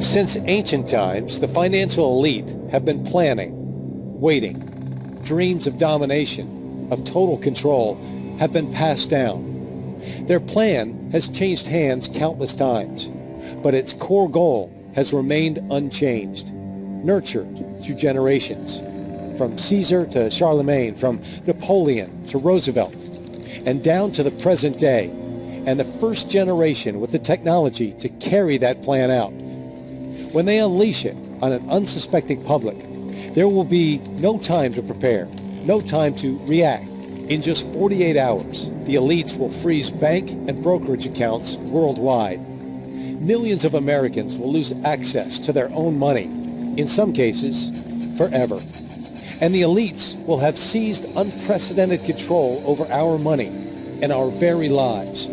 Since ancient times, the financial elite have been planning, waiting. Dreams of domination, of total control, have been passed down. Their plan has changed hands countless times, but its core goal has remained unchanged, nurtured through generations. From Caesar to Charlemagne, from Napoleon to Roosevelt, and down to the present day, and the first generation with the technology to carry that plan out. When they unleash it on an unsuspecting public, there will be no time to prepare, no time to react. In just 48 hours, the elites will freeze bank and brokerage accounts worldwide. Millions of Americans will lose access to their own money, in some cases, forever. And the elites will have seized unprecedented control over our money and our very lives.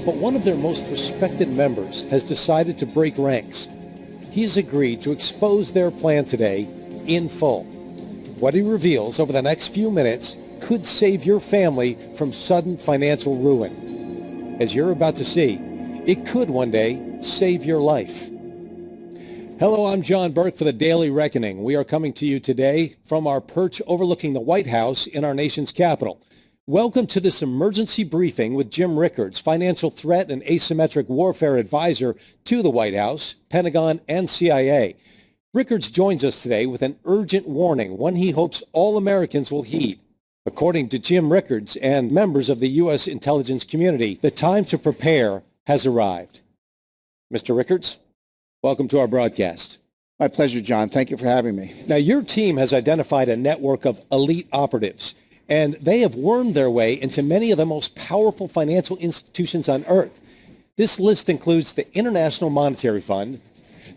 But one of their most respected members has decided to break ranks. He has agreed to expose their plan today in full. What he reveals over the next few minutes could save your family from sudden financial ruin. As you're about to see, it could one day save your life. Hello, I'm John Burke for the Daily Reckoning. We are coming to you today from our perch overlooking the White House in our nation's capital. Welcome to this emergency briefing with Jim Rickards, financial threat and asymmetric warfare advisor to the White House, Pentagon, and CIA. Rickards joins us today with an urgent warning, one he hopes all Americans will heed. According to Jim Rickards and members of the U.S. intelligence community, the time to prepare has arrived. Mr. Rickards, welcome to our broadcast. My pleasure, John. Thank you for having me. Now, your team has identified a network of elite operatives, and they have wormed their way into many of the most powerful financial institutions on earth. This list includes the International Monetary Fund,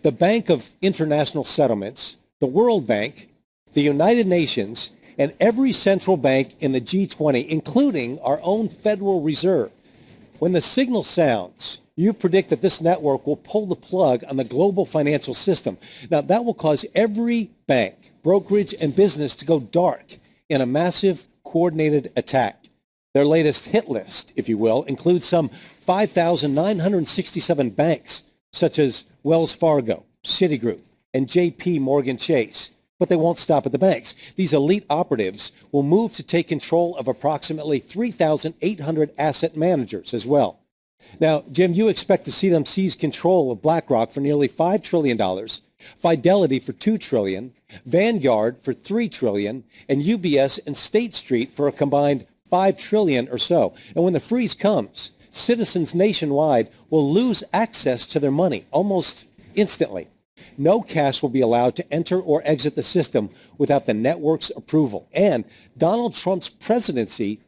the Bank of International Settlements, the World Bank, the United Nations, and every central bank in the G20, including our own Federal Reserve. When the signal sounds, you predict that this network will pull the plug on the global financial system. Now, that will cause every bank, brokerage, and business to go dark in a massive coordinated attack. Their latest hit list, if you will, includes some 5,967 banks, such as Wells Fargo, Citigroup, and J.P. Morgan Chase. But they won't stop at the banks. These elite operatives will move to take control of approximately 3,800 asset managers as well. Now, Jim, you expect to see them seize control of BlackRock for nearly $5 trillion, Fidelity for $2 trillion, Vanguard for $3 trillion, and UBS and State Street for a combined $5 trillion or so. And when the freeze comes, citizens nationwide will lose access to their money almost instantly. No cash will be allowed to enter or exit the system without the network's approval. And Donald Trump's presidency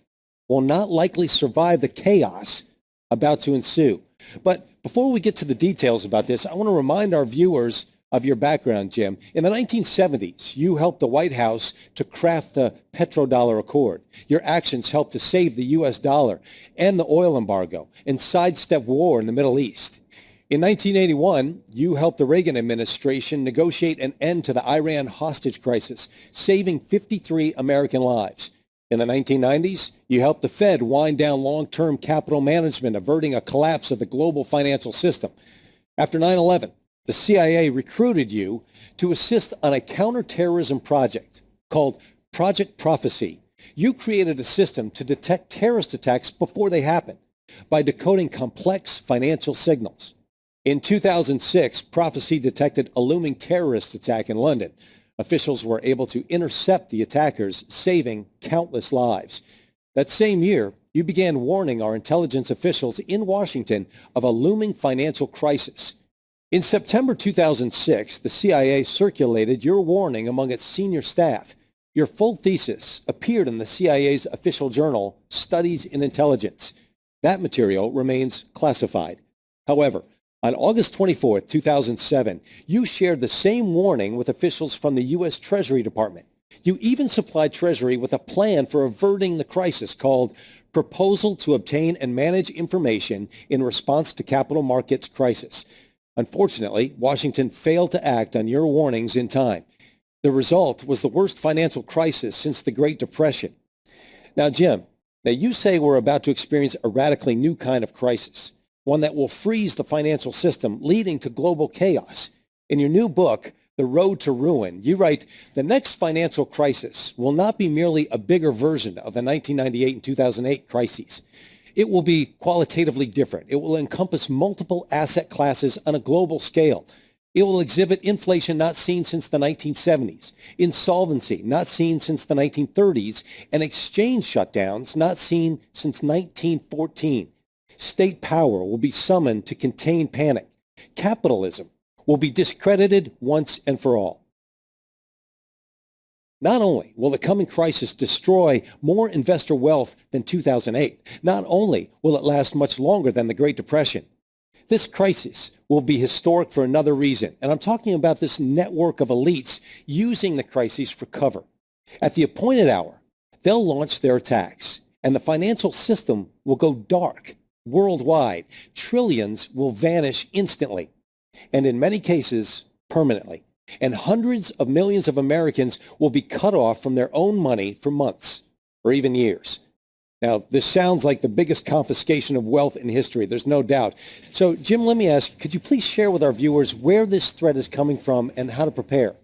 will not likely survive the chaos about to ensue. But before we get to the details about this, I want to remind our viewers of your background, Jim. In the 1970s, you helped the White House to craft the petrodollar accord. Your actions helped to save the U.S. dollar and the oil embargo and sidestep war in the Middle East. In 1981, you helped the Reagan administration negotiate an end to the Iran hostage crisis, saving 53 American lives. In the 1990s, you helped the Fed wind down long-term capital management, averting a collapse of the global financial system. After 9/11, the CIA recruited you to assist on a counterterrorism project called Project Prophecy. You created a system to detect terrorist attacks before they happen by decoding complex financial signals. In 2006, Prophecy detected a looming terrorist attack in London. Officials were able to intercept the attackers, saving countless lives. That same year, you began warning our intelligence officials in Washington of a looming financial crisis. In September 2006, the CIA circulated your warning among its senior staff. Your full thesis appeared in the CIA's official journal, Studies in Intelligence. That material remains classified. However, on August 24, 2007, you shared the same warning with officials from the U.S. Treasury Department. You even supplied Treasury with a plan for averting the crisis called Proposal to Obtain and Manage Information in Response to Capital Markets Crisis. Unfortunately, Washington failed to act on your warnings in time. The result was the worst financial crisis since the Great Depression. Now, Jim, you say we're about to experience a radically new kind of crisis. one that will freeze the financial system, leading to global chaos. In your new book, The Road to Ruin, you write, the next financial crisis will not be merely a bigger version of the 1998 and 2008 crises. It will be qualitatively different. It will encompass multiple asset classes on a global scale. It will exhibit inflation not seen since the 1970s, insolvency not seen since the 1930s, and exchange shutdowns not seen since 1914. State power will be summoned to contain panic. Capitalism will be discredited once and for all. Not only will the coming crisis destroy more investor wealth than 2008, not only will it last much longer than the Great Depression, this crisis will be historic for another reason. And I'm talking about this network of elites using the crisis for cover. At the appointed hour, they'll launch their attacks, and the financial system will go dark worldwide. Trillions will vanish instantly, and in many cases, permanently. And hundreds of millions of Americans will be cut off from their own money for months or even years. Now, this sounds like the biggest confiscation of wealth in history. There's no doubt. So, Jim, let me ask, could you please share with our viewers where this threat is coming from and how to prepare?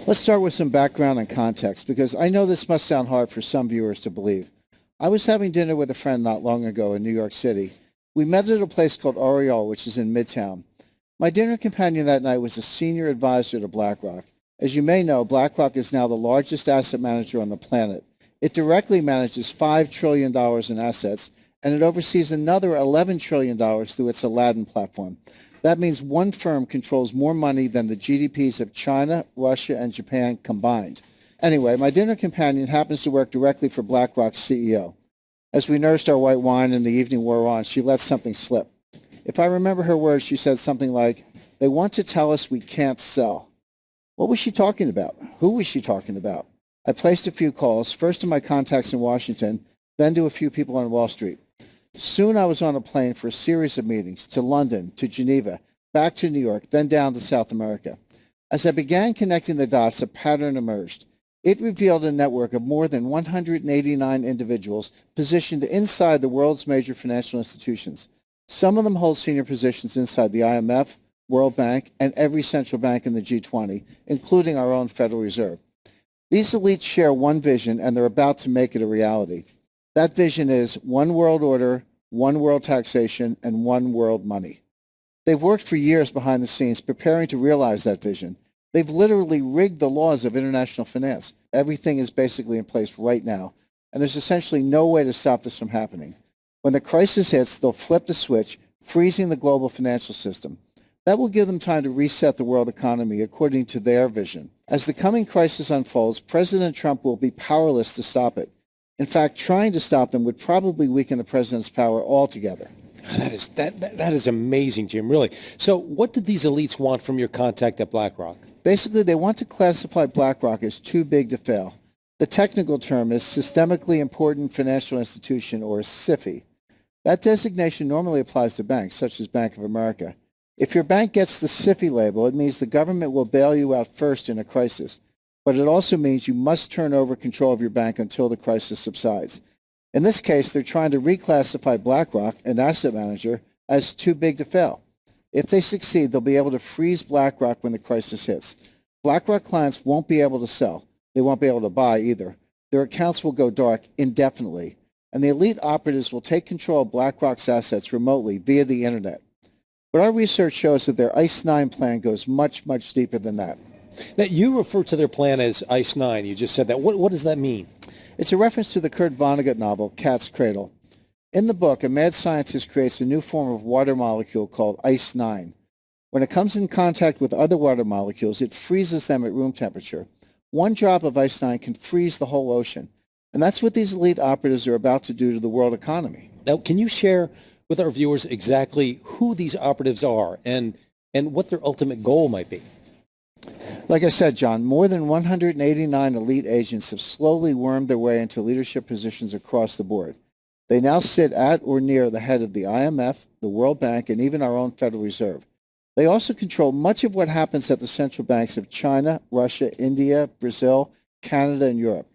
Let's start with some background and context, because I know this must sound hard for some viewers to believe. I was having dinner with a friend not long ago in New York City. We met at a place called Oriole, which is in Midtown. My dinner companion that night was a senior advisor to BlackRock. As you may know, BlackRock is now the largest asset manager on the planet. It directly manages $5 trillion in assets, and it oversees another $11 trillion through its Aladdin platform. That means one firm controls more money than the GDPs of China, Russia, and Japan combined. Anyway, my dinner companion happens to work directly for BlackRock's CEO. As we nursed our white wine and the evening wore on, she let something slip. If I remember her words, she said something like, "They want to tell us we can't sell." What was she talking about? Who was she talking about? I placed a few calls, first to my contacts in Washington, then to a few people on Wall Street. Soon I was on a plane for a series of meetings to London, to Geneva, back to New York, then down to South America. As I began connecting the dots, a pattern emerged. It revealed a network of more than 189 individuals positioned inside the world's major financial institutions. Some of them hold senior positions inside the IMF, World Bank, and every central bank in the G20, including our own Federal Reserve. These elites share one vision, and they're about to make it a reality. That vision is one world order, one world taxation, and one world money. They've worked for years behind the scenes preparing to realize that vision. They've literally rigged the laws of international finance. Everything is basically in place right now, and there's essentially no way to stop this from happening. When the crisis hits, they'll flip the switch, freezing the global financial system. That will give them time to reset the world economy according to their vision. As the coming crisis unfolds, President Trump will be powerless to stop it. In fact, trying to stop them would probably weaken the president's power altogether. That is amazing, Jim, really. So what did these elites want from your contact at BlackRock? Basically, they want to classify BlackRock as too big to fail. The technical term is Systemically Important Financial Institution, or SIFI. That designation normally applies to banks, such as Bank of America. If your bank gets the SIFI label, it means the government will bail you out first in a crisis. But it also means you must turn over control of your bank until the crisis subsides. In this case, they're trying to reclassify BlackRock, an asset manager, as too big to fail. If they succeed, they'll be able to freeze BlackRock when the crisis hits. BlackRock clients won't be able to sell. They won't be able to buy either. Their accounts will go dark indefinitely. And the elite operatives will take control of BlackRock's assets remotely via the internet. But our research shows that their ICE 9 plan goes much, much deeper than that. Now, you refer to their plan as ICE 9. You just said that. What does that mean? It's a reference to the Kurt Vonnegut novel, Cat's Cradle. In the book, a mad scientist creates a new form of water molecule called ICE 9. When it comes in contact with other water molecules, it freezes them at room temperature. One drop of ICE 9 can freeze the whole ocean. And that's what these elite operatives are about to do to the world economy. Now, can you share with our viewers exactly who these operatives are and what their ultimate goal might be? Like I said, John, more than 189 elite agents have slowly wormed their way into leadership positions across the board. They now sit at or near the head of the IMF, the World Bank, and even our own Federal Reserve. They also control much of what happens at the central banks of China, Russia, India, Brazil, Canada, and Europe.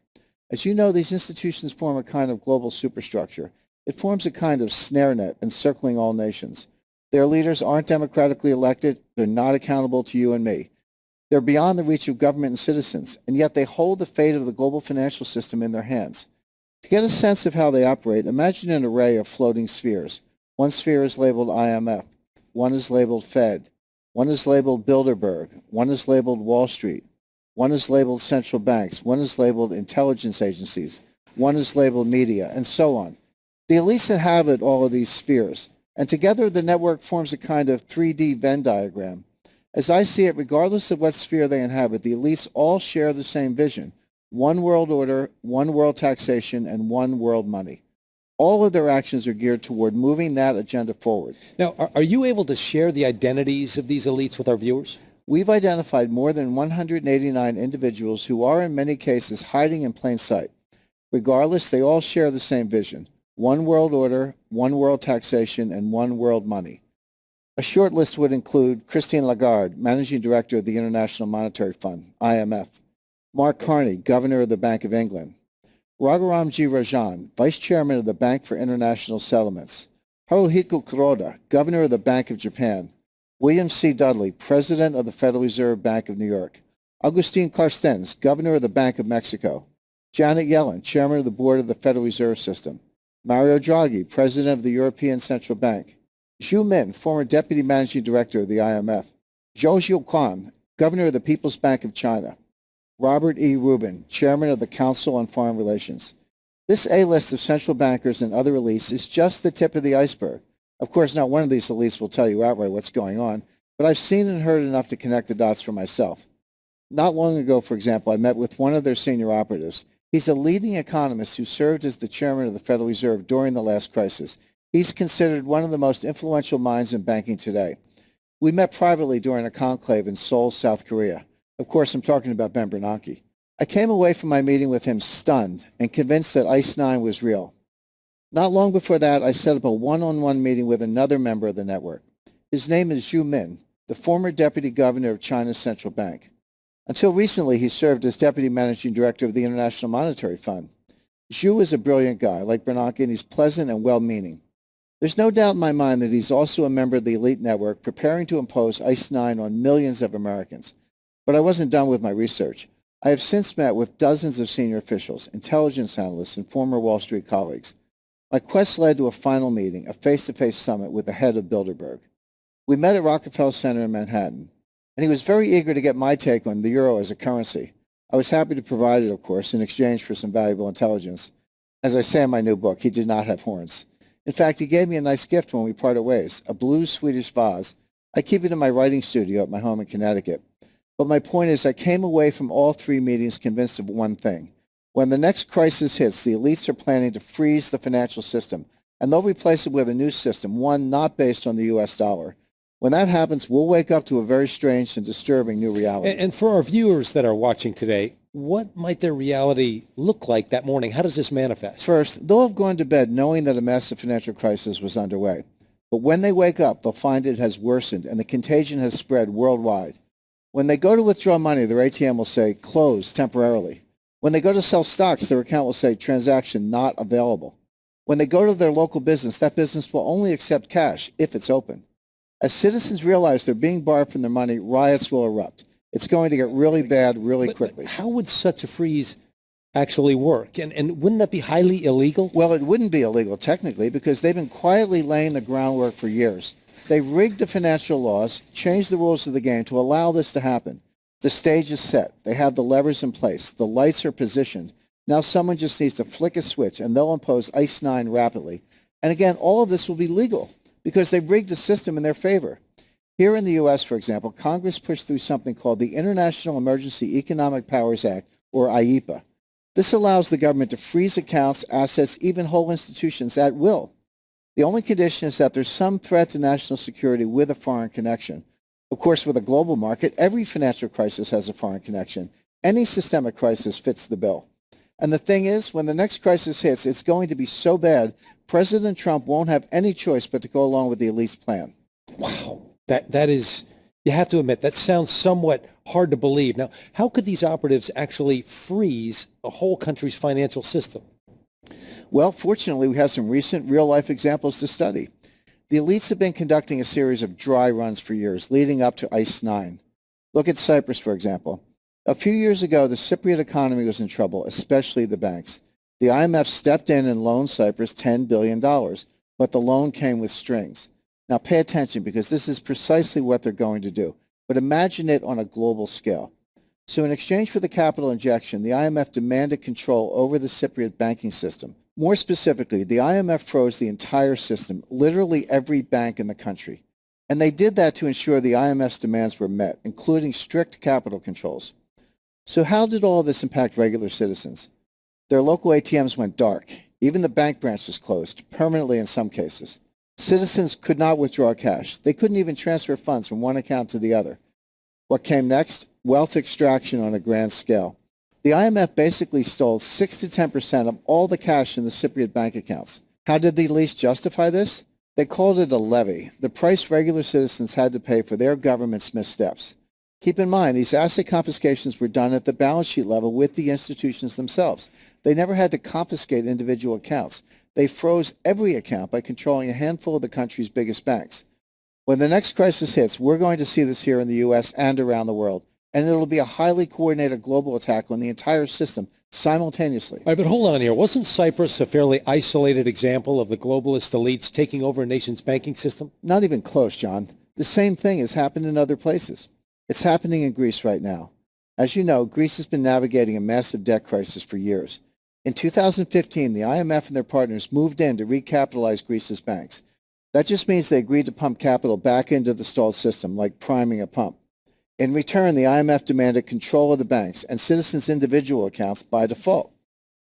As you know, these institutions form a kind of global superstructure. It forms a kind of snare net encircling all nations. Their leaders aren't democratically elected. They're not accountable to you and me. They're beyond the reach of government and citizens, and yet they hold the fate of the global financial system in their hands. To get a sense of how they operate, imagine an array of floating spheres. One sphere is labeled IMF. One is labeled Fed. One is labeled Bilderberg. One is labeled Wall Street. One is labeled central banks. One is labeled intelligence agencies. One is labeled media, and so on. The elites inhabit all of these spheres, and together the network forms a kind of 3D Venn diagram. As I see it, regardless of what sphere they inhabit, the elites all share the same vision: one world order, one world taxation, and one world money. All of their actions are geared toward moving that agenda forward. Now, are you able to share the identities of these elites with our viewers? We've identified more than 189 individuals who are in many cases hiding in plain sight. Regardless, they all share the same vision: one world order, one world taxation, and one world money. A short list would include Christine Lagarde, Managing Director of the International Monetary Fund, IMF; Mark Carney, Governor of the Bank of England; Raghuram G. Rajan, Vice Chairman of the Bank for International Settlements; Haruhiko Kuroda, Governor of the Bank of Japan; William C. Dudley, President of the Federal Reserve Bank of New York; Agustin Carstens, Governor of the Bank of Mexico; Janet Yellen, Chairman of the Board of the Federal Reserve System; Mario Draghi, President of the European Central Bank; Zhu Min, former Deputy Managing Director of the IMF; Zhou Zhouquan, Governor of the People's Bank of China; Robert E. Rubin, Chairman of the Council on Foreign Relations. This A-list of central bankers and other elites is just the tip of the iceberg. Of course, not one of these elites will tell you outright what's going on, but I've seen and heard enough to connect the dots for myself. Not long ago, for example, I met with one of their senior operatives. He's a leading economist who served as the chairman of the Federal Reserve during the last crisis. He's considered one of the most influential minds in banking today. We met privately during a conclave in Seoul, South Korea. Of course, I'm talking about Ben Bernanke. I came away from my meeting with him stunned and convinced that ICE 9 was real. Not long before that, I set up a one-on-one meeting with another member of the network. His name is Zhu Min, the former deputy governor of China's central bank. Until recently, he served as deputy managing director of the International Monetary Fund. Zhu is a brilliant guy, like Bernanke, and he's pleasant and well-meaning. There's no doubt in my mind that he's also a member of the elite network preparing to impose ICE 9 on millions of Americans. But I wasn't done with my research. I have since met with dozens of senior officials, intelligence analysts, and former Wall Street colleagues. My quest led to a final meeting, a face-to-face summit with the head of Bilderberg. We met at Rockefeller Center in Manhattan, and he was very eager to get my take on the euro as a currency. I was happy to provide it, of course, in exchange for some valuable intelligence. As I say in my new book, he did not have horns. In fact, he gave me a nice gift when we parted ways, a blue Swedish vase. I keep it in my writing studio at my home in Connecticut. But my point is, I came away from all three meetings convinced of one thing. When the next crisis hits, the elites are planning to freeze the financial system, and they'll replace it with a new system, one not based on the U.S. dollar. When that happens, we'll wake up to a very strange and disturbing new reality. And for our viewers that are watching today, what might their reality look like that morning? How does this manifest? First, they'll have gone to bed knowing that a massive financial crisis was underway. But when they wake up, they'll find it has worsened and the contagion has spread worldwide. When they go to withdraw money, their ATM will say, closed temporarily. When they go to sell stocks, their account will say, transaction not available. When they go to their local business, that business will only accept cash if it's open. As citizens realize they're being barred from their money, riots will erupt. It's going to get really bad really quickly. How would such a freeze actually work? And wouldn't that be highly illegal? Well, it wouldn't be illegal technically because they've been quietly laying the groundwork for years. They've rigged the financial laws, changed the rules of the game to allow this to happen. The stage is set. They have the levers in place. The lights are positioned. Now someone just needs to flick a switch and they'll impose ICE 9 rapidly. And again, all of this will be legal because they've rigged the system in their favor. Here in the U.S., for example, Congress pushed through something called the International Emergency Economic Powers Act, or IEPA. This allows the government to freeze accounts, assets, even whole institutions at will. The only condition is that there's some threat to national security with a foreign connection. Of course, with a global market, every financial crisis has a foreign connection. Any systemic crisis fits the bill. And the thing is, when the next crisis hits, it's going to be so bad, President Trump won't have any choice but to go along with the elites' plan. Wow. That is, you have to admit, that sounds somewhat hard to believe. Now, how could these operatives actually freeze the whole country's financial system? Well, fortunately, we have some recent real-life examples to study. The elites have been conducting a series of dry runs for years, leading up to ICE 9. Look at Cyprus, for example. A few years ago, the Cypriot economy was in trouble, especially the banks. The IMF stepped in and loaned Cyprus $10 billion, but the loan came with strings. Now pay attention because this is precisely what they're going to do. But imagine it on a global scale. So in exchange for the capital injection, the IMF demanded control over the Cypriot banking system. More specifically, the IMF froze the entire system, literally every bank in the country. And they did that to ensure the IMF's demands were met, including strict capital controls. So how did all this impact regular citizens? Their local ATMs went dark. Even the bank branch was closed, permanently in some cases. Citizens could not withdraw cash. They couldn't even transfer funds from one account to the other. What came next? Wealth extraction on a grand scale. The IMF basically stole 6 to 10% of all the cash in the Cypriot bank accounts. How did the elites justify this? They called it a levy, the price regular citizens had to pay for their government's missteps. Keep in mind, these asset confiscations were done at the balance sheet level with the institutions themselves. They never had to confiscate individual accounts. They froze every account by controlling a handful of the country's biggest banks. When the next crisis hits, we're going to see this here in the U.S. and around the world, and it'll be a highly coordinated global attack on the entire system simultaneously. All right, but hold on here. Wasn't Cyprus a fairly isolated example of the globalist elites taking over a nation's banking system? Not even close, John. The same thing has happened in other places. It's happening in Greece right now. As you know, Greece has been navigating a massive debt crisis for years. In 2015, the IMF and their partners moved in to recapitalize Greece's banks. That just means they agreed to pump capital back into the stalled system, like priming a pump. In return, the IMF demanded control of the banks and citizens' individual accounts by default.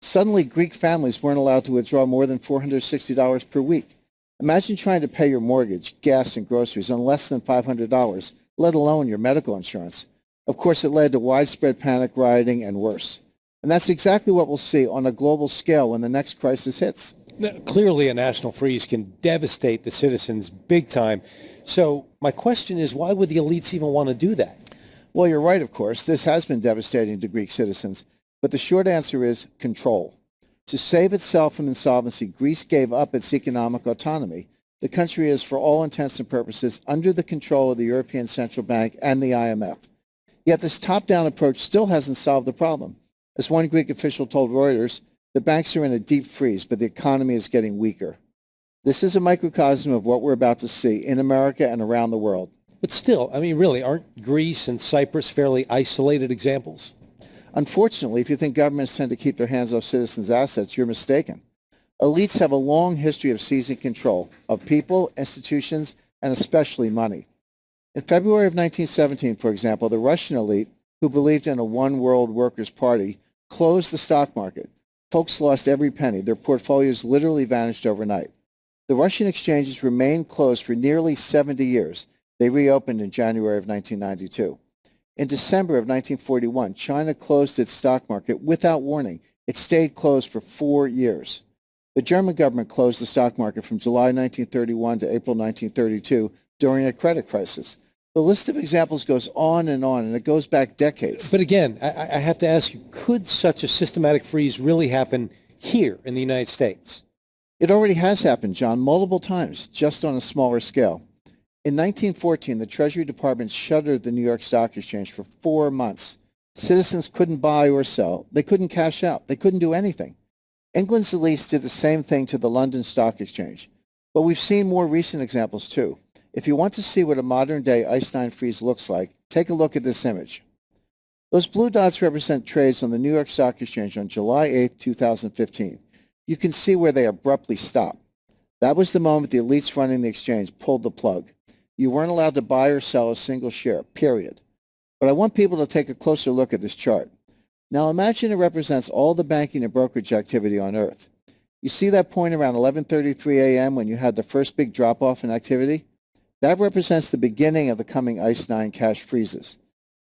Suddenly, Greek families weren't allowed to withdraw more than $460 per week. Imagine trying to pay your mortgage, gas, and groceries on less than $500, let alone your medical insurance. Of course, it led to widespread panic, rioting, and worse. And that's exactly what we'll see on a global scale when the next crisis hits. Now, clearly, a national freeze can devastate the citizens big time. So my question is, why would the elites even want to do that? Well, you're right, of course. This has been devastating to Greek citizens. But the short answer is control. To save itself from insolvency, Greece gave up its economic autonomy. The country is, for all intents and purposes, under the control of the European Central Bank and the IMF. Yet this top-down approach still hasn't solved the problem. As one Greek official told Reuters, the banks are in a deep freeze, but the economy is getting weaker. This is a microcosm of what we're about to see in America and around the world. But still, I mean, really, aren't Greece and Cyprus fairly isolated examples? Unfortunately, if you think governments tend to keep their hands off citizens' assets, you're mistaken. Elites have a long history of seizing control of people, institutions, and especially money. In February of 1917, for example, the Russian elite, who believed in a one-world workers' party, closed the stock market. Folks lost every penny. Their portfolios literally vanished overnight. The Russian exchanges remained closed for nearly 70 years. They reopened in January of 1992. In December of 1941, China closed its stock market without warning. It stayed closed for 4 years. The German government closed the stock market from July 1931 to April 1932 during a credit crisis. The list of examples goes on, and it goes back decades. But again, I have to ask you, could such a systematic freeze really happen here in the United States? It already has happened, John, multiple times, just on a smaller scale. In 1914, the Treasury Department shuttered the New York Stock Exchange for 4 months. Citizens couldn't buy or sell. They couldn't cash out. They couldn't do anything. England's elites did the same thing to the London Stock Exchange. But we've seen more recent examples, too. If you want to see what a modern-day ICE 9 freeze looks like, take a look at this image. Those blue dots represent trades on the New York Stock Exchange on July 8, 2015. You can see where they abruptly stop. That was the moment the elites running the exchange pulled the plug. You weren't allowed to buy or sell a single share, period. But I want people to take a closer look at this chart. Now imagine it represents all the banking and brokerage activity on Earth. You see that point around 11:33 a.m. when you had the first big drop-off in activity? That represents the beginning of the coming ICE 9 cash freezes.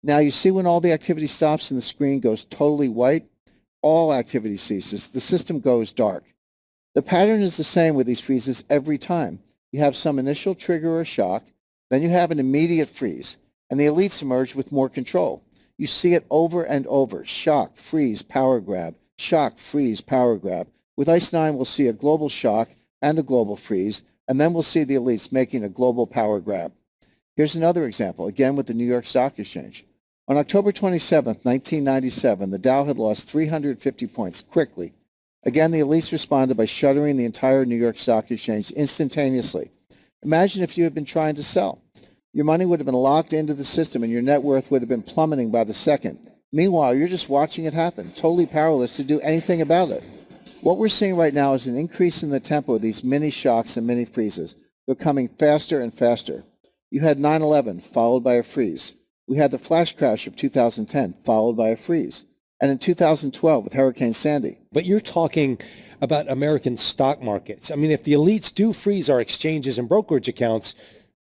Now you see when all the activity stops and the screen goes totally white? All activity ceases. The system goes dark. The pattern is the same with these freezes every time. You have some initial trigger or shock, then you have an immediate freeze, and the elites emerge with more control. You see it over and over. Shock, freeze, power grab. Shock, freeze, power grab. With ICE 9, we'll see a global shock and a global freeze, and then we'll see the elites making a global power grab. Here's another example, again with the New York Stock Exchange. On October 27, 1997, the Dow had lost 350 points quickly. Again, the elites responded by shuttering the entire New York Stock Exchange instantaneously. Imagine if you had been trying to sell. Your money would have been locked into the system and your net worth would have been plummeting by the second. Meanwhile, you're just watching it happen, totally powerless to do anything about it. What we're seeing right now is an increase in the tempo of these mini shocks and mini freezes. They're coming faster and faster. You had 9/11 followed by a freeze. We had the flash crash of 2010 followed by a freeze. And in 2012 with Hurricane Sandy. But you're talking about American stock markets. I mean, if the elites do freeze our exchanges and brokerage accounts,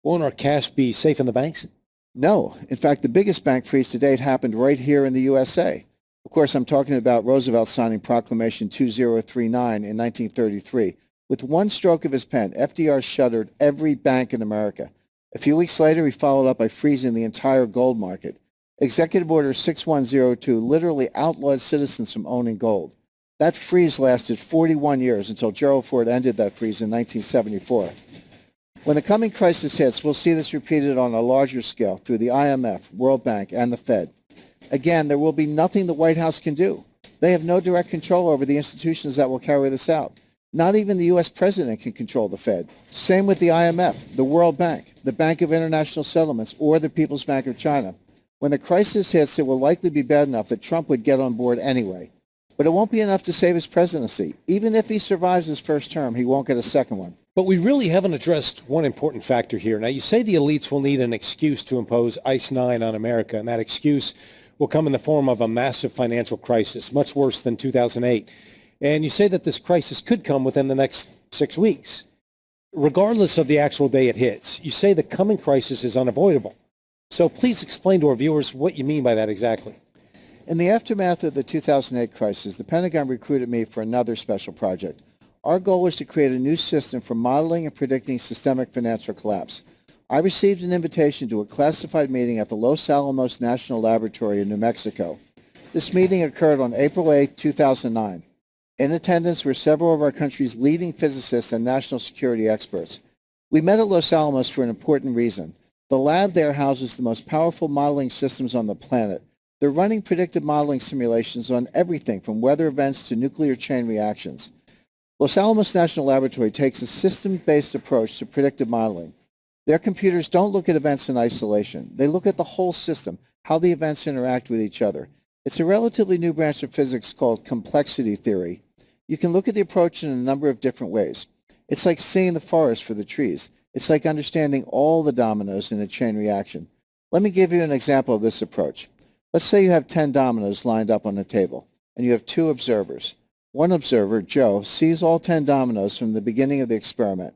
won't our cash be safe in the banks? No. In fact, the biggest bank freeze to date happened right here in the USA. Of course, I'm talking about Roosevelt signing Proclamation 2039 in 1933. With one stroke of his pen, FDR shuttered every bank in America. A few weeks later, he followed up by freezing the entire gold market. Executive Order 6102 literally outlawed citizens from owning gold. That freeze lasted 41 years until Gerald Ford ended that freeze in 1974. When the coming crisis hits, we'll see this repeated on a larger scale through the IMF, World Bank, and the Fed. Again, there will be nothing the White House can do. They have no direct control over the institutions that will carry this out. Not even the U.S. president can control the Fed. Same with the IMF, the World Bank, the Bank of International Settlements, or the People's Bank of China. When the crisis hits, it will likely be bad enough that Trump would get on board anyway. But it won't be enough to save his presidency. Even if he survives his first term, he won't get a second one. But we really haven't addressed one important factor here. Now, you say the elites will need an excuse to impose ICE 9 on America, and that excuse will come in the form of a massive financial crisis, much worse than 2008. And you say that this crisis could come within the next 6 weeks. Regardless of the actual day it hits, you say the coming crisis is unavoidable. So please explain to our viewers what you mean by that exactly. In the aftermath of the 2008 crisis, the Pentagon recruited me for another special project. Our goal was to create a new system for modeling and predicting systemic financial collapse. I received an invitation to a classified meeting at the Los Alamos National Laboratory in New Mexico. This meeting occurred on April 8, 2009. In attendance were several of our country's leading physicists and national security experts. We met at Los Alamos for an important reason. The lab there houses the most powerful modeling systems on the planet. They're running predictive modeling simulations on everything from weather events to nuclear chain reactions. Los Alamos National Laboratory takes a system-based approach to predictive modeling. Their computers don't look at events in isolation. They look at the whole system, how the events interact with each other. It's a relatively new branch of physics called complexity theory. You can look at the approach in a number of different ways. It's like seeing the forest for the trees. It's like understanding all the dominoes in a chain reaction. Let me give you an example of this approach. Let's say you have 10 dominoes lined up on a table, and you have 2 observers. One observer, Joe, sees all 10 dominoes from the beginning of the experiment.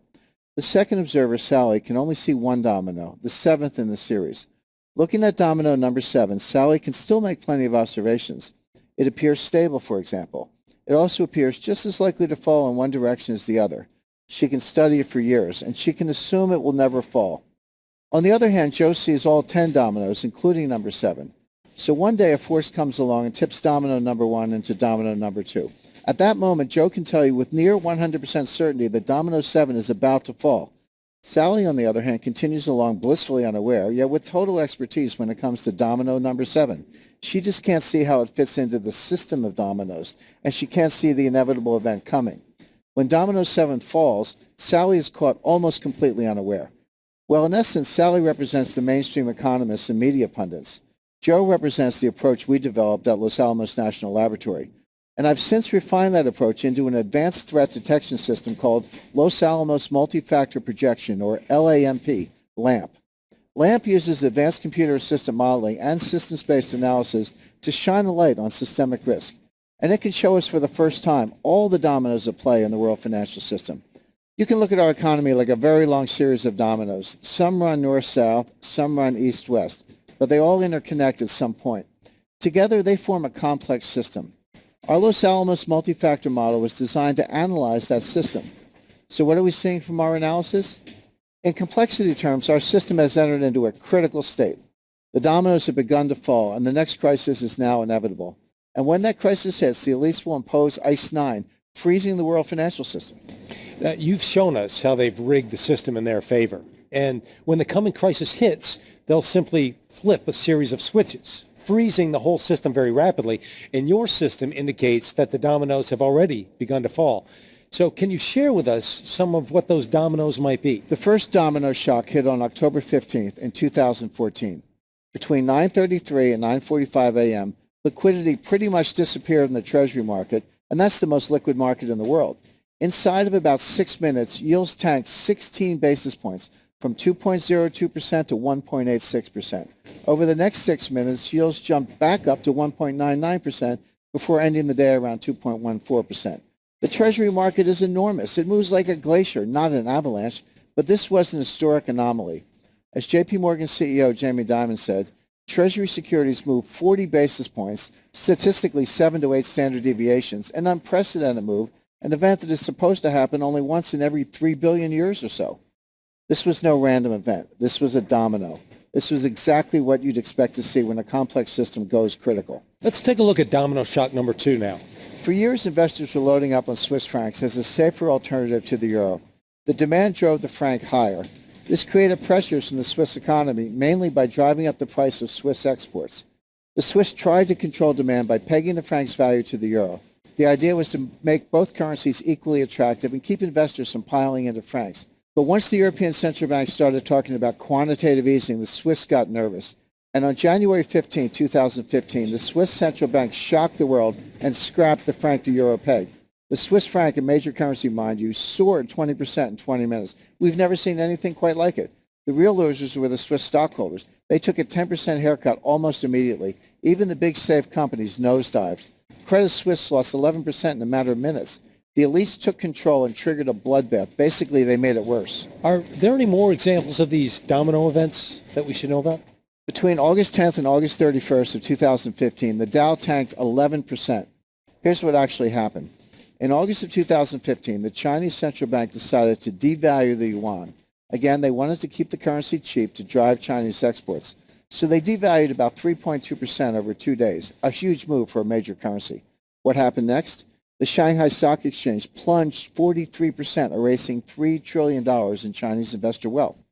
The second observer, Sally, can only see 1 domino, the 7th in the series. Looking at domino number 7, Sally can still make plenty of observations. It appears stable, for example. It also appears just as likely to fall in one direction as the other. She can study it for years, and she can assume it will never fall. On the other hand, Joe sees all 10 dominoes, including number 7. So one day a force comes along and tips domino number 1 into domino number 2. At that moment, Joe can tell you with near 100% certainty that domino 7 is about to fall. Sally, on the other hand, continues along blissfully unaware, yet with total expertise when it comes to domino number 7. She just can't see how it fits into the system of dominoes, and she can't see the inevitable event coming. When domino 7 falls, Sally is caught almost completely unaware. Well, in essence, Sally represents the mainstream economists and media pundits. Joe represents the approach we developed at Los Alamos National Laboratory. And I've since refined that approach into an advanced threat detection system called Los Alamos Multi-Factor Projection, or LAMP, LAMP. LAMP uses advanced computer assisted modeling and systems-based analysis to shine a light on systemic risk. And it can show us for the first time all the dominoes at play in the world financial system. You can look at our economy like a very long series of dominoes. Some run north-south, some run east-west, but they all interconnect at some point. Together, they form a complex system. Our Los Alamos multi-factor model was designed to analyze that system. So what are we seeing from our analysis? In complexity terms, our system has entered into a critical state. The dominoes have begun to fall, and the next crisis is now inevitable. And when that crisis hits, the elites will impose ICE 9 freezing the world financial system. You've shown us how they've rigged the system in their favor. And when the coming crisis hits, they'll simply flip a series of switches, freezing the whole system very rapidly. And your system indicates that the dominoes have already begun to fall. So can you share with us some of what those dominoes might be? The first domino shock hit on October 15th in 2014. Between 9:33 and 9:45 a.m., liquidity pretty much disappeared in the Treasury market, and that's the most liquid market in the world. Inside of about 6 minutes, yields tanked 16 basis points from 2.02% to 1.86%. Over the next 6 minutes, yields jumped back up to 1.99% before ending the day around 2.14%. The Treasury market is enormous. It moves like a glacier, not an avalanche, but this was an historic anomaly. As JP Morgan CEO Jamie Dimon said, Treasury securities move 40 basis points, statistically 7 to 8 standard deviations, an unprecedented move, an event that is supposed to happen only once in every 3 billion years or so. This was no random event. This was a domino. This was exactly what you'd expect to see when a complex system goes critical. Let's take a look at domino shock number 2 now. For years, investors were loading up on Swiss francs as a safer alternative to the euro. The demand drove the franc higher. This created pressures in the Swiss economy, mainly by driving up the price of Swiss exports. The Swiss tried to control demand by pegging the franc's value to the euro. The idea was to make both currencies equally attractive and keep investors from piling into francs. But once the European Central Bank started talking about quantitative easing, the Swiss got nervous. And on January 15, 2015, the Swiss Central Bank shocked the world and scrapped the franc to euro peg. The Swiss franc, a major currency, mind you, soared 20% in 20 minutes. We've never seen anything quite like it. The real losers were the Swiss stockholders. They took a 10% haircut almost immediately. Even the big safe companies nosedived. Credit Suisse lost 11% in a matter of minutes. The elites took control and triggered a bloodbath. Basically, they made it worse. Are there any more examples of these domino events that we should know about? Between August 10th and August 31st of 2015, the Dow tanked 11%. Here's what actually happened. In August of 2015, the Chinese central bank decided to devalue the yuan. Again, they wanted to keep the currency cheap to drive Chinese exports. So they devalued about 3.2% over 2 days, a huge move for a major currency. What happened next? The Shanghai Stock Exchange plunged 43%, erasing $3 trillion in Chinese investor wealth.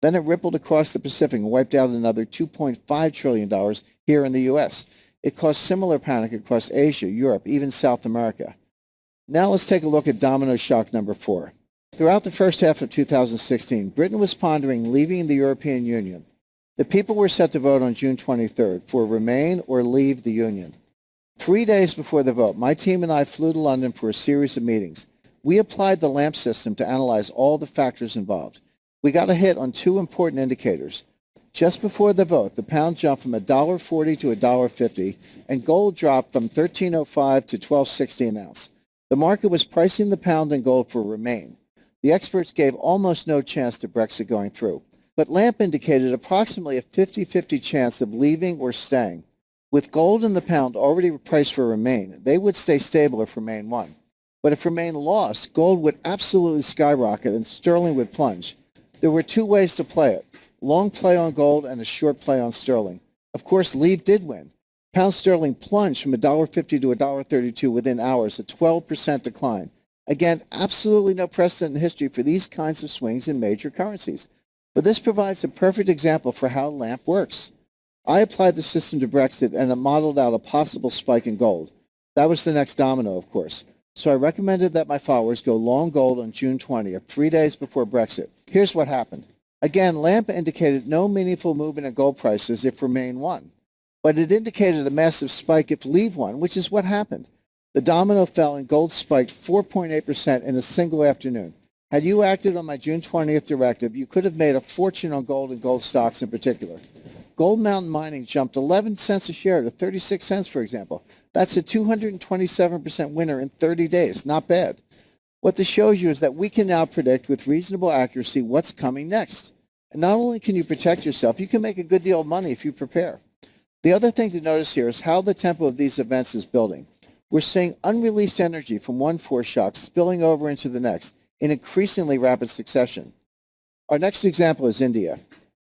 Then it rippled across the Pacific and wiped out another $2.5 trillion here in the U.S. It caused similar panic across Asia, Europe, even South America. Now let's take a look at domino shock number 4. Throughout the first half of 2016, Britain was pondering leaving the European Union. The people were set to vote on June 23rd for remain or leave the Union. 3 days before the vote, my team and I flew to London for a series of meetings. We applied the LAMP system to analyze all the factors involved. We got a hit on 2 important indicators. Just before the vote, the pound jumped from $1.40 to $1.50, and gold dropped from $13.05 to $12.60 an ounce. The market was pricing the pound and gold for remain. The experts gave almost no chance to Brexit going through, but LAMP indicated approximately a 50-50 chance of leaving or staying. With gold and the pound already priced for remain, they would stay stable if remain won. But if remain lost, gold would absolutely skyrocket and sterling would plunge. There were 2 ways to play it, long play on gold and a short play on sterling. Of course, leave did win. Pound sterling plunged from $1.50 to $1.32 within hours, a 12% decline. Again, absolutely no precedent in history for these kinds of swings in major currencies. But this provides a perfect example for how LAMP works. I applied the system to Brexit and it modeled out a possible spike in gold. That was the next domino, of course. So I recommended that my followers go long gold on June 20th, 3 days before Brexit. Here's what happened. Again, LAMP indicated no meaningful movement in gold prices if remain won. But it indicated a massive spike if leave won, which is what happened. The domino fell and gold spiked 4.8% in a single afternoon. Had you acted on my June 20th directive, you could have made a fortune on gold and gold stocks in particular. Gold Mountain Mining jumped 11 cents a share to 36 cents, for example. That's a 227% winner in 30 days. Not bad. What this shows you is that we can now predict with reasonable accuracy what's coming next. And not only can you protect yourself, you can make a good deal of money if you prepare. The other thing to notice here is how the tempo of these events is building. We're seeing unreleased energy from one foreshock spilling over into the next in increasingly rapid succession. Our next example is India.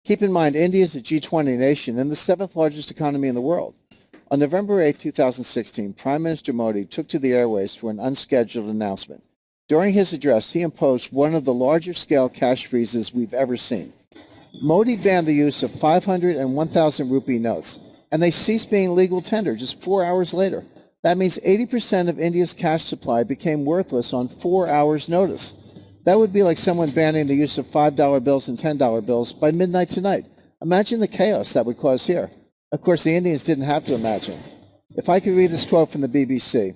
Keep in mind, India is a G20 nation and the 7th largest economy in the world. On November 8, 2016, Prime Minister Modi took to the airways for an unscheduled announcement. During his address, he imposed one of the larger scale cash freezes we've ever seen. Modi banned the use of 500 and 1,000 rupee notes, and they ceased being legal tender just 4 hours later. That means 80% of India's cash supply became worthless on 4 hours' notice. That would be like someone banning the use of $5 bills and $10 bills by midnight tonight. Imagine the chaos that would cause here. Of course, the Indians didn't have to imagine. If I could read this quote from the BBC,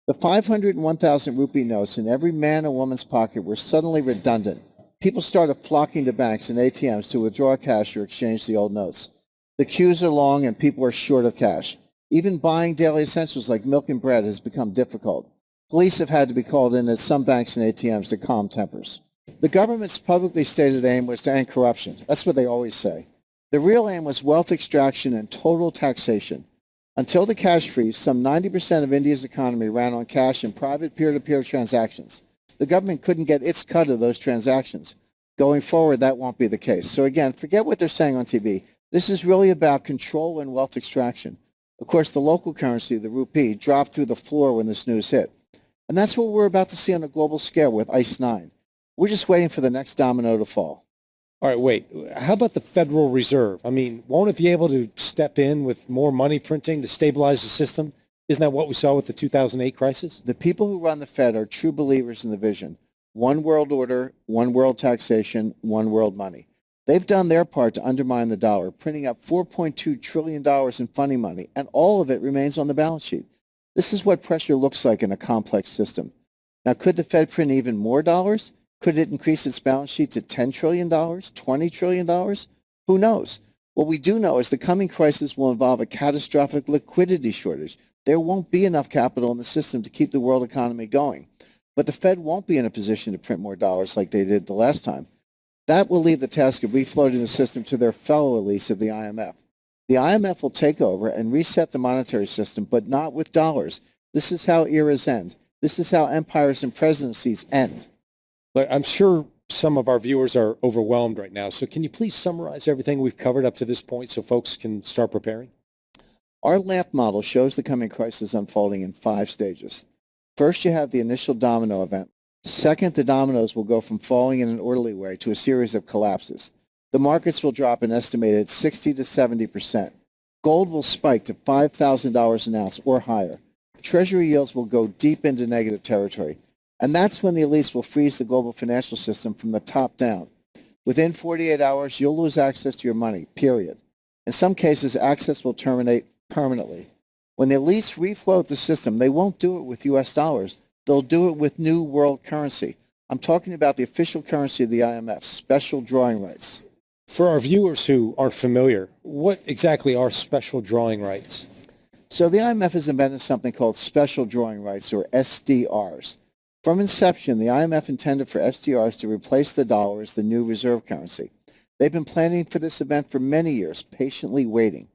the 500 and 1,000 rupee notes in every man and woman's pocket were suddenly redundant. People started flocking to banks and ATMs to withdraw cash or exchange the old notes. The queues are long and people are short of cash. Even buying daily essentials like milk and bread has become difficult. Police have had to be called in at some banks and ATMs to calm tempers. The government's publicly stated aim was to end corruption. That's what they always say. The real aim was wealth extraction and total taxation. Until the cash freeze, some 90% of India's economy ran on cash and private peer-to-peer transactions. The government couldn't get its cut of those transactions. Going forward, that won't be the case. So again, forget what they're saying on TV. This is really about control and wealth extraction. Of course, the local currency, the rupee, dropped through the floor when this news hit. And that's what we're about to see on a global scale with ICE 9. We're just waiting for the next domino to fall. All right, wait. How about the Federal Reserve? I mean, won't it be able to step in with more money printing to stabilize the system? Isn't that what we saw with the 2008 crisis? The people who run the Fed are true believers in the vision. One world order, one world taxation, one world money. They've done their part to undermine the dollar, printing up $4.2 trillion in funding money, and all of it remains on the balance sheet. This is what pressure looks like in a complex system. Now, could the Fed print even more dollars? Could it increase its balance sheet to $10 trillion, $20 trillion? Who knows? What we do know is the coming crisis will involve a catastrophic liquidity shortage. There won't be enough capital in the system to keep the world economy going. But the Fed won't be in a position to print more dollars like they did the last time. That will leave the task of refloating the system to their fellow elites at the IMF. The IMF will take over and reset the monetary system, but not with dollars. This is how eras end. This is how empires and presidencies end. Look, I'm sure some of our viewers are overwhelmed right now, so can you please summarize everything we've covered up to this point so folks can start preparing? Our LAMP model shows the coming crisis unfolding in 5 stages. First, you have the initial domino event. Second, the dominoes will go from falling in an orderly way to a series of collapses. The markets will drop an estimated 60 to 70%. Gold will spike to $5,000 an ounce or higher. Treasury yields will go deep into negative territory. And that's when the elites will freeze the global financial system from the top down. Within 48 hours, you'll lose access to your money, period. In some cases, access will terminate permanently. When the elites refloat the system, they won't do it with US dollars. They'll do it with new world currency. I'm talking about the official currency of the IMF, special drawing rights. For our viewers who aren't familiar, what exactly are special drawing rights? So the IMF has invented something called special drawing rights, or SDRs. From inception, the IMF intended for SDRs to replace the dollar as the new reserve currency. They've been planning for this event for many years, patiently waiting.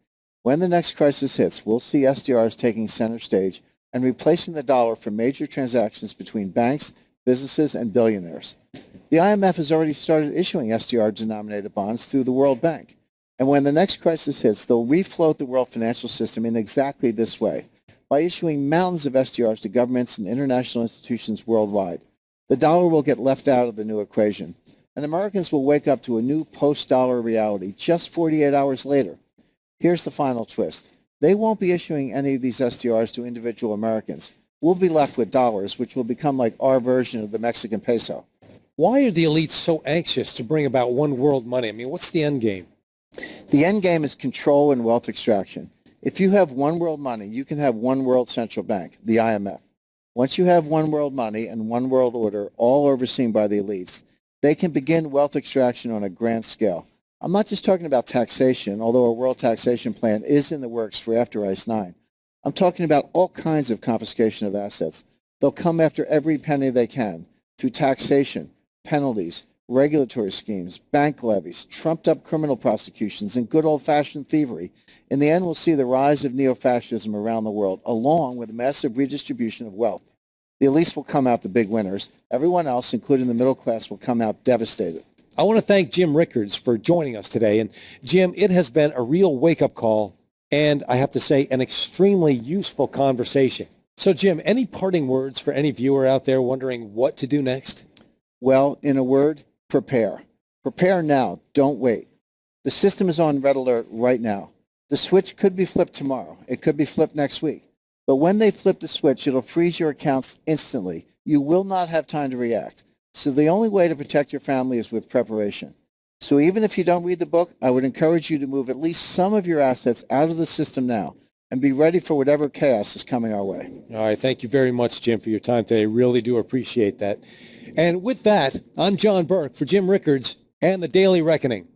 When the next crisis hits, we'll see SDRs taking center stage and replacing the dollar for major transactions between banks, businesses, and billionaires. The IMF has already started issuing SDR-denominated bonds through the World Bank. And when the next crisis hits, they'll refloat the world financial system in exactly this way, by issuing mountains of SDRs to governments and international institutions worldwide. The dollar will get left out of the new equation, and Americans will wake up to a new post-dollar reality just 48 hours later. Here's the final twist. They won't be issuing any of these SDRs to individual Americans. We'll be left with dollars, which will become like our version of the Mexican peso. Why are the elites so anxious to bring about one world money? I mean, what's the end game? The end game is control and wealth extraction. If you have one world money, you can have one world central bank, the IMF. Once you have one world money and one world order, all overseen by the elites, they can begin wealth extraction on a grand scale. I'm not just talking about taxation, although a world taxation plan is in the works for after ICE 9. I'm talking about all kinds of confiscation of assets. They'll come after every penny they can through taxation, penalties, regulatory schemes, bank levies, trumped-up criminal prosecutions, and good old-fashioned thievery. In the end, we'll see the rise of neo-fascism around the world, along with a massive redistribution of wealth. The elites will come out the big winners. Everyone else, including the middle class, will come out devastated. I want to thank Jim Rickards for joining us today. And Jim, it has been a real wake-up call and I have to say, an extremely useful conversation. So, Jim, any parting words for any viewer out there wondering what to do next? Well, in a word, prepare. Prepare now. Don't wait. The system is on red alert right now. The switch could be flipped tomorrow. It could be flipped next week. But when they flip the switch, it'll freeze your accounts instantly. You will not have time to react. So the only way to protect your family is with preparation. So even if you don't read the book, I would encourage you to move at least some of your assets out of the system now and be ready for whatever chaos is coming our way. All right. Thank you very much, Jim, for your time today. Really do appreciate that. And with that, I'm John Burke for Jim Rickards and the Daily Reckoning.